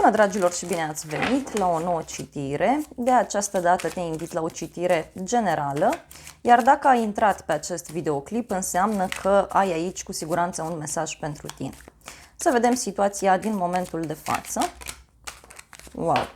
Bună dragilor și bine ați venit la o nouă citire. De această dată te invit la o citire generală, iar dacă ai intrat pe acest videoclip înseamnă că ai aici cu siguranță un mesaj pentru tine. Să vedem situația din momentul de față. Wow!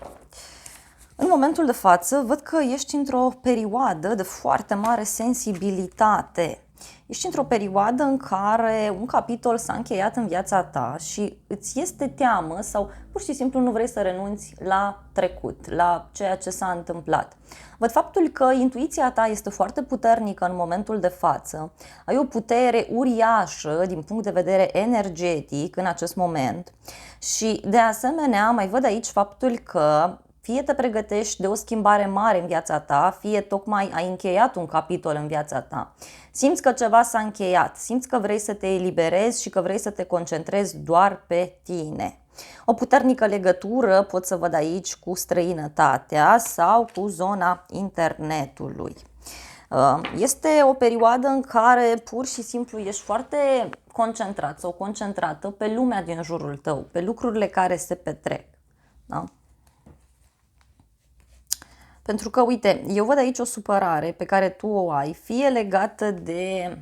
În momentul de față văd că ești într-o perioadă de foarte mare sensibilitate. Ești într-o perioadă în care un capitol s-a încheiat în viața ta și îți este teamă sau pur și simplu nu vrei să renunți la trecut, la ceea ce s-a întâmplat. Văd faptul că intuiția ta este foarte puternică în momentul de față, ai o putere uriașă din punct de vedere energetic în acest moment și de asemenea mai văd aici faptul că fie te pregătești de o schimbare mare în viața ta, fie tocmai ai încheiat un capitol în viața ta. Simți că ceva s-a încheiat, simți că vrei să te eliberezi și că vrei să te concentrezi doar pe tine. O puternică legătură pot să văd aici cu străinătatea sau cu zona internetului. Este o perioadă în care pur și simplu ești foarte concentrat sau concentrată pe lumea din jurul tău, pe lucrurile care se petrec. Da? Pentru că, uite, eu văd aici o supărare pe care tu o ai, fie legată de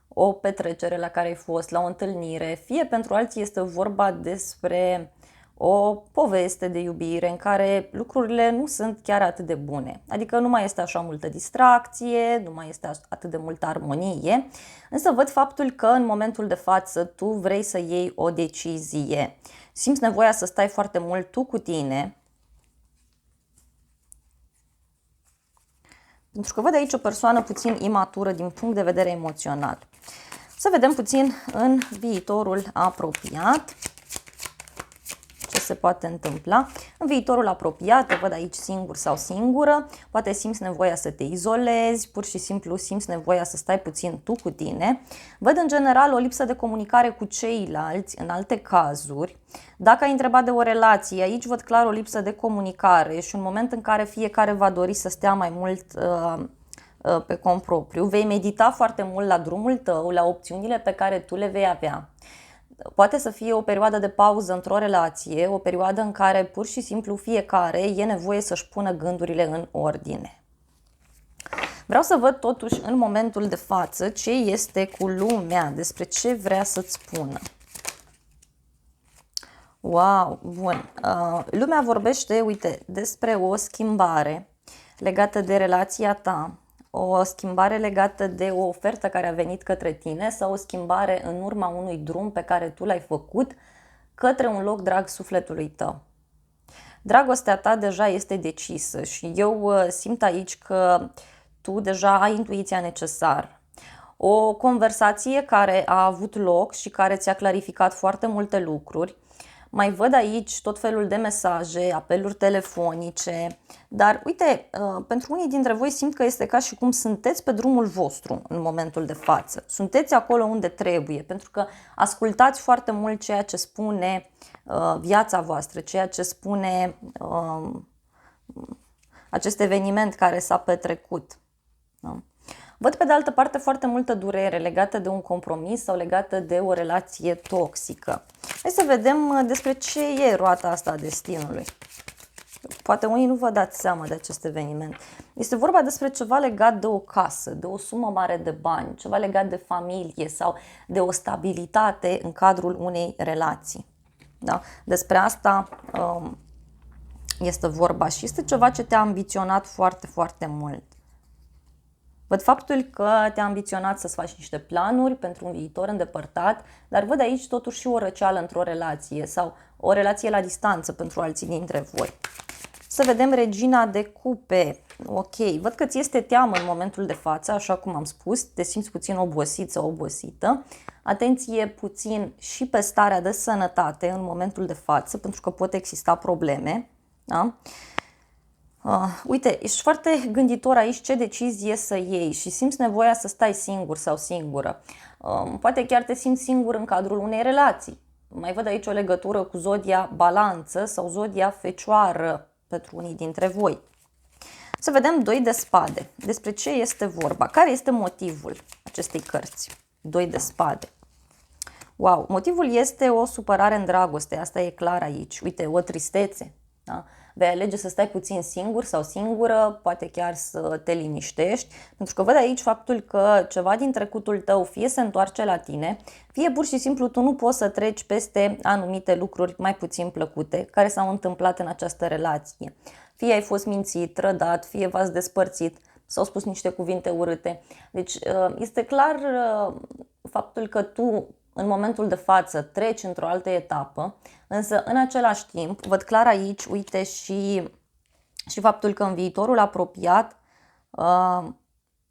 o petrecere la care ai fost, la o întâlnire, fie pentru alții este vorba despre o poveste de iubire în care lucrurile nu sunt chiar atât de bune. Adică nu mai este așa multă distracție, nu mai este atât de multă armonie, însă văd faptul că în momentul de față tu vrei să iei o decizie. Simți nevoia să stai foarte mult tu cu tine, pentru că văd aici o persoană puțin imatură din punct de vedere emoțional. Să vedem puțin în viitorul apropiat ce se poate întâmpla. În viitorul apropiat te văd aici singur sau singură, poate simți nevoia să te izolezi, pur și simplu simți nevoia să stai puțin tu cu tine. Văd în general o lipsă de comunicare cu ceilalți în alte cazuri. Dacă ai întrebat de o relație, aici văd clar o lipsă de comunicare și un moment în care fiecare va dori să stea mai mult pe cont propriu. Vei medita foarte mult la drumul tău, la opțiunile pe care tu le vei avea. Poate să fie o perioadă de pauză într-o relație, o perioadă în care pur și simplu fiecare e nevoie să-și pună gândurile în ordine. Vreau să văd totuși în momentul de față ce este cu lumea, despre ce vrea să-ți spună. Wow, bun. Lumea vorbește, uite, despre o schimbare legată de relația ta, o schimbare legată de o ofertă care a venit către tine sau o schimbare în urma unui drum pe care tu l-ai făcut către un loc drag sufletului tău. Dragostea ta deja este decisă și eu simt aici că tu deja ai intuiția necesară. O conversație care a avut loc și care ți-a clarificat foarte multe lucruri. Mai văd aici tot felul de mesaje, apeluri telefonice, dar uite, pentru unii dintre voi simt că este ca și cum sunteți pe drumul vostru în momentul de față. Sunteți acolo unde trebuie, pentru că ascultați foarte mult ceea ce spune viața voastră, ceea ce spune acest eveniment care s-a petrecut. Da? Văd pe de altă parte foarte multă durere legată de un compromis sau legată de o relație toxică. Hai să vedem despre ce e roata asta a destinului. Poate unii nu vă dați seama de acest eveniment. Este vorba despre ceva legat de o casă, de o sumă mare de bani, ceva legat de familie sau de o stabilitate în cadrul unei relații. Da? Despre asta este vorba și este ceva ce te-a ambiționat foarte, foarte mult. Văd faptul că te-a ambiționat să-ți faci niște planuri pentru un viitor îndepărtat, dar văd aici totuși și o răceală într-o relație sau o relație la distanță pentru alții dintre voi. Să vedem regina de cupe. Ok, văd că ți este teamă în momentul de față, așa cum am spus, te simți puțin obosit sau obosită. Atenție puțin și pe starea de sănătate în momentul de față, pentru că pot exista probleme. Da? Uite, ești foarte gânditor aici ce decizie să iei și simți nevoia să stai singur sau singură. Poate chiar te simți singur în cadrul unei relații. Mai văd aici o legătură cu zodia balanță sau zodia fecioară pentru unii dintre voi. Să vedem 2 de spade. Despre ce este vorba? Care este motivul acestei cărți? 2 de spade. Wow, motivul este o supărare în dragoste, asta e clar aici. Uite, o tristețe. Da? Vei alege să stai puțin singur sau singură, poate chiar să te liniștești, pentru că văd aici faptul că ceva din trecutul tău fie se întoarce la tine, fie pur și simplu tu nu poți să treci peste anumite lucruri mai puțin plăcute care s-au întâmplat în această relație. Fie ai fost mințit, trădat, fie v-ați despărțit, s-au spus niște cuvinte urâte. Deci este clar faptul că tu în momentul de față treci într-o altă etapă, însă în același timp văd clar aici, uite, și faptul că în viitorul apropiat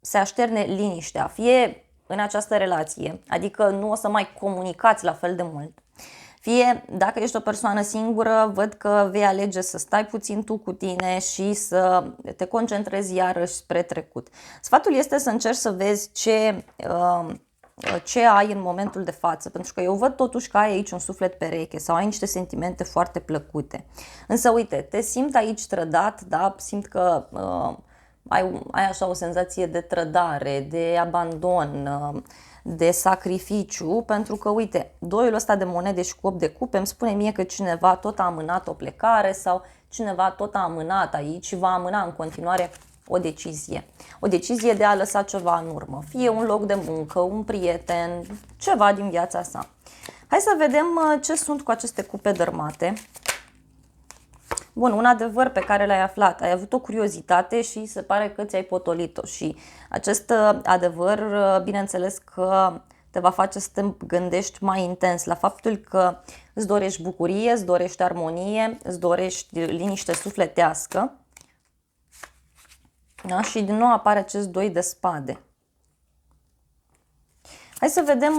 se așterne liniștea, fie în această relație, adică nu o să mai comunicați la fel de mult, fie dacă ești o persoană singură, văd că vei alege să stai puțin tu cu tine și să te concentrezi iarăși spre trecut. Sfatul este să încerci să vezi ce ai în momentul de față, pentru că eu văd totuși că ai aici un suflet pereche sau ai niște sentimente foarte plăcute. Însă uite, te simți aici trădat, da? Simt că ai așa o senzație de trădare, de abandon, de sacrificiu, pentru că uite, doiul ăsta de monede și cu 8 de cupe îmi spune mie că cineva tot a amânat o plecare sau cineva tot a amânat aici și va amâna în continuare o decizie. O decizie de a lăsa ceva în urmă, fie un loc de muncă, un prieten, ceva din viața sa. Hai să vedem ce sunt cu aceste cupe dărmate. Bun, un adevăr pe care l-ai aflat, ai avut o curiozitate și se pare că ți-ai potolit-o și acest adevăr, bineînțeles că te va face să te gândești mai intens la faptul că îți dorești bucurie, îți dorești armonie, îți dorești liniște sufletească. Da? Și din nou apare acest 2 de spade. Hai să vedem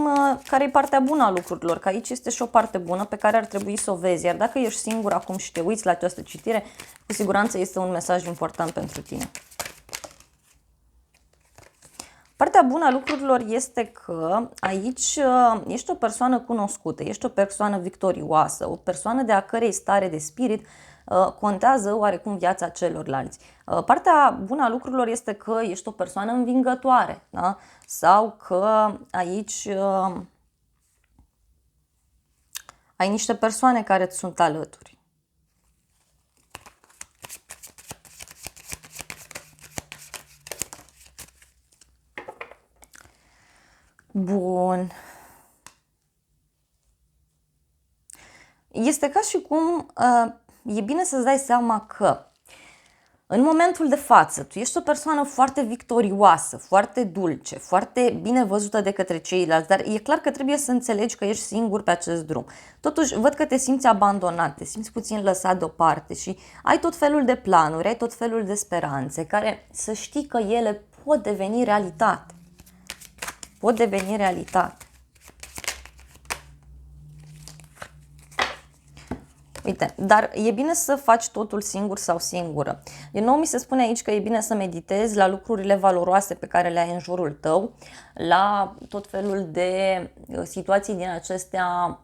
care e partea bună a lucrurilor, că aici este și o parte bună pe care ar trebui să o vezi. Iar dacă ești singur acum și te uiți la această citire, cu siguranță este un mesaj important pentru tine. Partea bună a lucrurilor este că aici ești o persoană cunoscută, ești o persoană victorioasă, o persoană de a cărei stare de spirit contează oarecum viața celorlalți. Partea bună a lucrurilor este că ești o persoană învingătoare, da? Sau că aici ai niște persoane care îți sunt alături. Bun. Este ca și cum e bine să-ți dai seama că în momentul de față tu ești o persoană foarte victorioasă, foarte dulce, foarte bine văzută de către ceilalți, dar e clar că trebuie să înțelegi că ești singur pe acest drum. Totuși văd că te simți abandonat, te simți puțin lăsat deoparte și ai tot felul de planuri, ai tot felul de speranțe care să știi că ele pot deveni realitate. Pot deveni realitate. Uite, dar e bine să faci totul singur sau singură. Din nou mi se spune aici că e bine să meditezi la lucrurile valoroase pe care le ai în jurul tău, la tot felul de situații din acestea,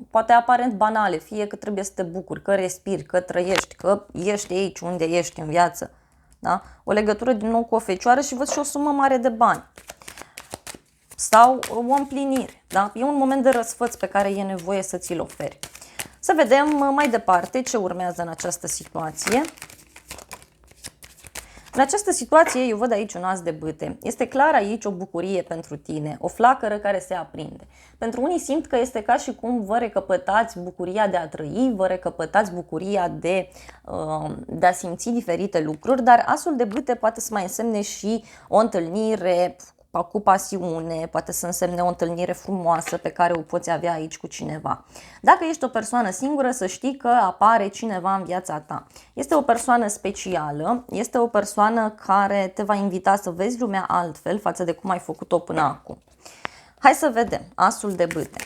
poate aparent banale, fie că trebuie să te bucuri, că respiri, că trăiești, că ești aici unde ești în viață. Da? O legătură din nou cu o fecioară și văd și o sumă mare de bani. Sau o împlinire. Da? E un moment de răsfăț pe care e nevoie să ți-l oferi. Să vedem mai departe ce urmează în această situație. În această situație eu văd aici un as de bâte. Este clar aici o bucurie pentru tine, o flacără care se aprinde. Pentru unii simt că este ca și cum vă recăpătați bucuria de a trăi, vă recăpătați bucuria de a simți diferite lucruri, dar asul de bâte poate să mai însemne și o întâlnire cu pasiune, poate să însemne o întâlnire frumoasă pe care o poți avea aici cu cineva. Dacă ești o persoană singură, să știi că apare cineva în viața ta. Este o persoană specială, este o persoană care te va invita să vezi lumea altfel față de cum ai făcut-o până acum. Hai să vedem asul de bâte.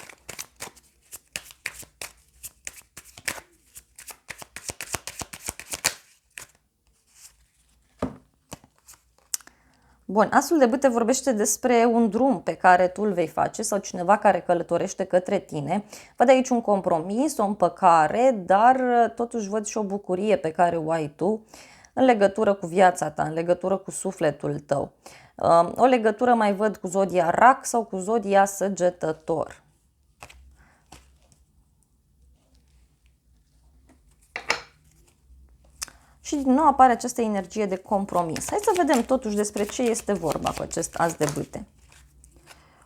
Bun, asul de bâte vorbește despre un drum pe care tu îl vei face sau cineva care călătorește către tine. Văd aici un compromis, o împăcare, dar totuși văd și o bucurie pe care o ai tu în legătură cu viața ta, în legătură cu sufletul tău. O legătură mai văd cu zodia Rac sau cu zodia Săgetător. Și din nou apare această energie de compromis. Hai să vedem totuși despre ce este vorba cu acest as de bâte.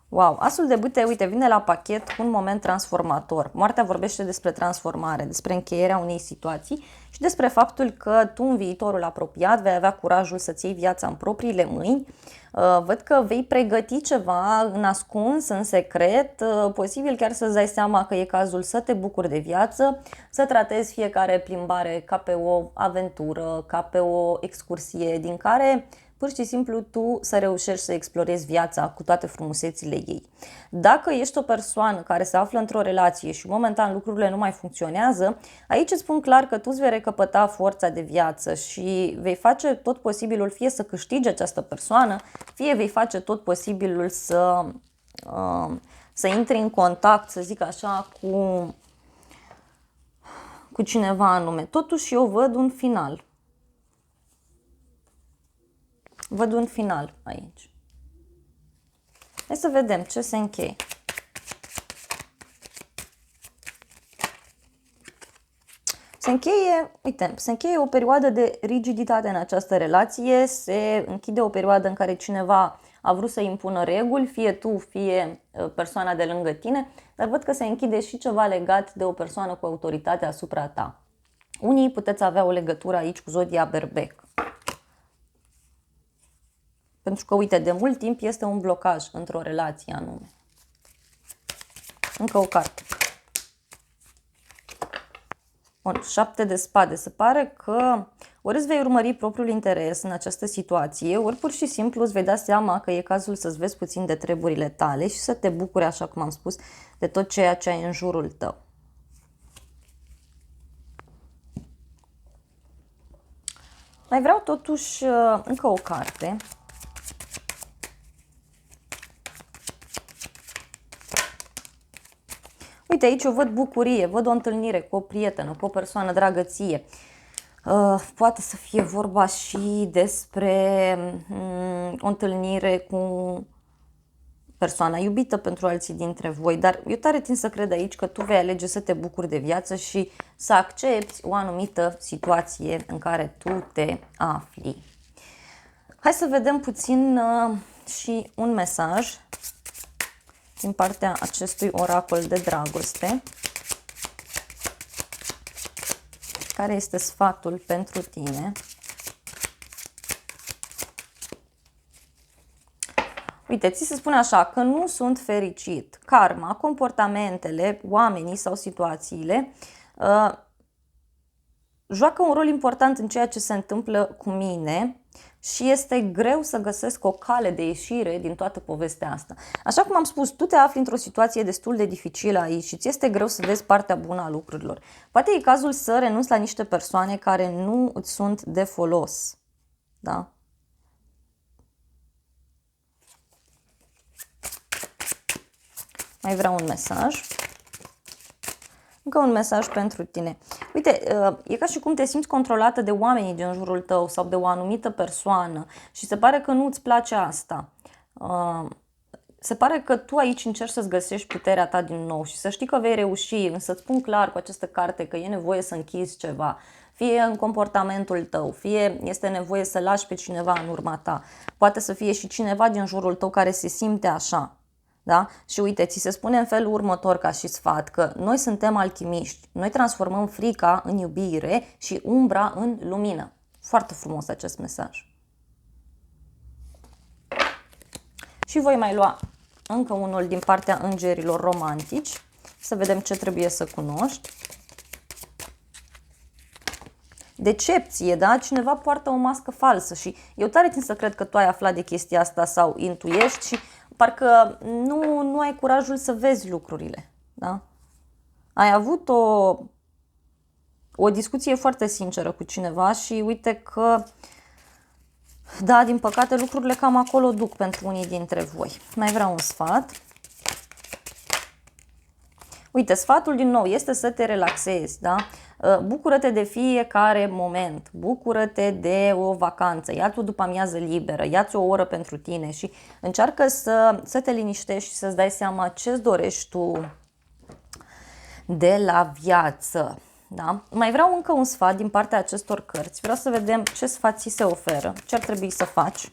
Wow, asul de bâte, uite, vine la pachet cu un moment transformator. Moartea vorbește despre transformare, despre încheierea unei situații și despre faptul că tu în viitorul apropiat vei avea curajul să-ți iei viața în propriile mâini. Văd că vei pregăti ceva în ascuns, în secret, posibil chiar să-ți dai seama că e cazul să te bucuri de viață, să tratezi fiecare plimbare ca pe o aventură, ca pe o excursie din care pur și simplu tu să reușești să explorezi viața cu toate frumusețile ei. Dacă ești o persoană care se află într-o relație și momentan lucrurile nu mai funcționează, aici îți spun clar că tu îți vei recăpăta forța de viață și vei face tot posibilul fie să câștigi această persoană, fie vei face tot posibilul să intri în contact, să zic așa, cu cineva anume. Totuși eu văd un final. Văd un final aici. Hai să vedem ce se încheie. Se încheie o perioadă de rigiditate în această relație, se închide o perioadă în care cineva a vrut să impună reguli, fie tu, fie persoana de lângă tine, dar văd că se închide și ceva legat de o persoană cu autoritate asupra ta. Unii puteți avea o legătură aici cu zodia Berbec. Pentru că, uite, de mult timp este un blocaj într-o relație anume. Încă o carte. Bun, 7 de spade. Se pare că ori îți vei urmări propriul interes în această situație, ori pur și simplu îți vei da seama că e cazul să-ți vezi puțin de treburile tale și să te bucuri, așa cum am spus, de tot ceea ce ai în jurul tău. Mai vreau totuși încă o carte. Uite, aici eu văd bucurie, văd o întâlnire cu o prietenă, cu o persoană dragă ție. Poate să fie vorba și despre o întâlnire cu persoana iubită pentru alții dintre voi, dar eu tare tind să cred aici că tu vei alege să te bucuri de viață și să accepti o anumită situație în care tu te afli. Hai să vedem puțin și un mesaj din partea acestui oracol de dragoste. Care este sfatul pentru tine? Uite, ți se spune așa, că nu sunt fericit. Karma, comportamentele, oamenii sau situațiile joacă un rol important în ceea ce se întâmplă cu mine și este greu să găsesc o cale de ieșire din toată povestea asta. Așa cum am spus, tu te afli într-o situație destul de dificilă aici și ți este greu să vezi partea bună a lucrurilor. Poate e cazul să renunți la niște persoane care nu îți sunt de folos. Da? Mai vreau un mesaj. Încă un mesaj pentru tine. Uite, e ca și cum te simți controlată de oamenii din jurul tău sau de o anumită persoană și se pare că nu îți place asta. Se pare că tu aici încerci să-ți găsești puterea ta din nou și să știi că vei reuși, însă îți spun clar cu această carte că e nevoie să închizi ceva. Fie în comportamentul tău, fie este nevoie să lași pe cineva în urma ta. Poate să fie și cineva din jurul tău care se simte așa. Da? Și uite, ți se spune în felul următor ca și sfat că noi suntem alchimiști, noi transformăm frica în iubire și umbra în lumină. Foarte frumos acest mesaj. Și voi mai lua încă unul din partea îngerilor romantici, să vedem ce trebuie să cunoști. Decepție, da? Cineva poartă o mască falsă și eu tare tind să cred că tu ai aflat de chestia asta sau intuiești și parcă nu ai curajul să vezi lucrurile, da? Ai avut o discuție foarte sinceră cu cineva și uite că, da, din păcate lucrurile cam acolo duc pentru unii dintre voi. Mai vreau un sfat. Uite, sfatul din nou este să te relaxezi, da? Bucură-te de fiecare moment, bucură-te de o vacanță, ia-ți o după-amiază liberă, ia-ți o oră pentru tine și încearcă să te liniștești și să-ți dai seama ce-ți dorești tu de la viață. Da? Mai vreau încă un sfat din partea acestor cărți. Vreau să vedem ce sfat ți se oferă, ce ar trebui să faci.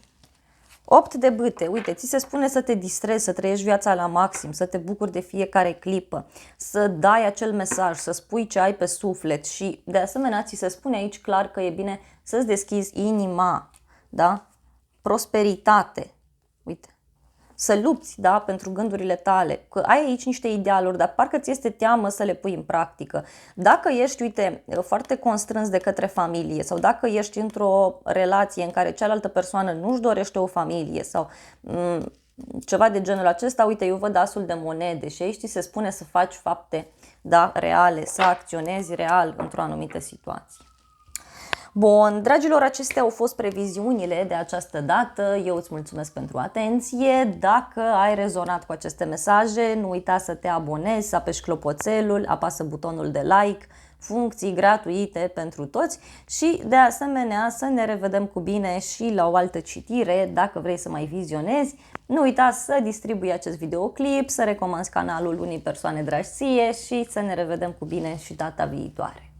8 de bâte, uite, ți se spune să te distrezi, să trăiești viața la maxim, să te bucuri de fiecare clipă, să dai acel mesaj, să spui ce ai pe suflet și de asemenea ți se spune aici clar că e bine să-ți deschizi inima, da? Prosperitate, uite. Să lupți, da, pentru gândurile tale, că ai aici niște idealuri, dar parcă ți este teamă să le pui în practică. Dacă ești, uite, foarte constrâns de către familie sau dacă ești într-o relație în care cealaltă persoană nu-și dorește o familie sau ceva de genul acesta, uite, eu văd asul de monede și aici ți se spune să faci fapte, da, reale, să acționezi real într-o anumită situație. Bun, dragilor, acestea au fost previziunile de această dată. Eu îți mulțumesc pentru atenție. Dacă ai rezonat cu aceste mesaje, nu uita să te abonezi, să apeși clopoțelul, apasă butonul de like, funcții gratuite pentru toți și de asemenea să ne revedem cu bine și la o altă citire. Dacă vrei să mai vizionezi, nu uita să distribui acest videoclip, să recomanzi canalul unei persoane dragi ție și să ne revedem cu bine și data viitoare.